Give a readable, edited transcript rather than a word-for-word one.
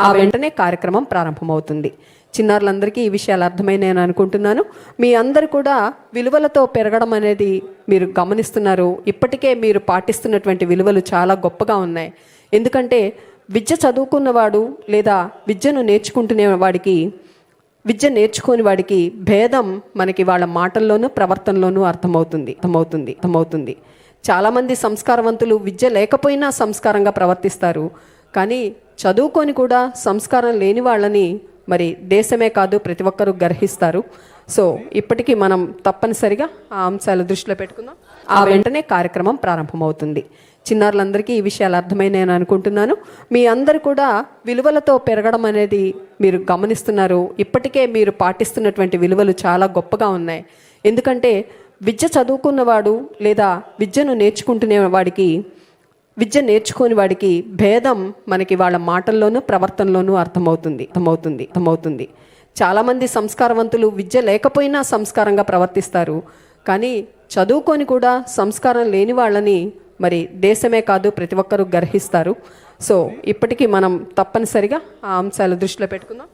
ఆ వెంటనే కార్యక్రమం ప్రారంభమవుతుంది. చిన్నారులందరికీ ఈ విషయాలు అర్థమైనాయి నేను అనుకుంటున్నాను. మీ అందరు కూడా విలువలతో పెరగడం అనేది మీరు గమనిస్తున్నారు. ఇప్పటికే మీరు పాటిస్తున్నటువంటి విలువలు చాలా గొప్పగా ఉన్నాయి. ఎందుకంటే విద్య చదువుకున్నవాడు లేదా విద్యను నేర్చుకుంటునే వాడికి, విద్య నేర్చుకోని వాడికి భేదం మనకి వాళ్ళ మాటల్లోనూ ప్రవర్తనలోనూ అర్థమవుతుంది. చాలామంది సంస్కారవంతులు విద్య లేకపోయినా సంస్కారంగా ప్రవర్తిస్తారు. కానీ చదువుకొని కూడా సంస్కారం లేని వాళ్ళని మరి దేశమే కాదు ప్రతి ఒక్కరూ గర్హిస్తారు. సో ఇప్పటికీ మనం తప్పనిసరిగా ఆ అంశాలు దృష్టిలో పెట్టుకుందాం. ఆ వెంటనే కార్యక్రమం ప్రారంభమవుతుంది. చిన్నారులందరికీ ఈ విషయాలు అర్థమైనాయి నేను అనుకుంటున్నాను. మీ అందరు కూడా విలువలతో పెరగడం అనేది మీరు గమనిస్తున్నారు. ఇప్పటికే మీరు పాటిస్తున్నటువంటి విలువలు చాలా గొప్పగా ఉన్నాయి. ఎందుకంటే విద్య చదువుకున్నవాడు లేదా విద్యను నేర్చుకుంటునే వాడికి, విద్య నేర్చుకోని వాడికి భేదం మనకి వాళ్ళ మాటల్లోనూ ప్రవర్తనలోనూ అర్థమవుతుంది. చాలామంది సంస్కారవంతులు విద్య లేకపోయినా సంస్కారంగా ప్రవర్తిస్తారు. కానీ చదువుకొని కూడా సంస్కారం లేని వాళ్ళని మరి దేశమే కాదు ప్రతి ఒక్కరూ గర్హిస్తారు. సో ఇప్పటికీ మనం తప్పనిసరిగా ఆ అంశాలు దృష్టిలో పెట్టుకుందాం.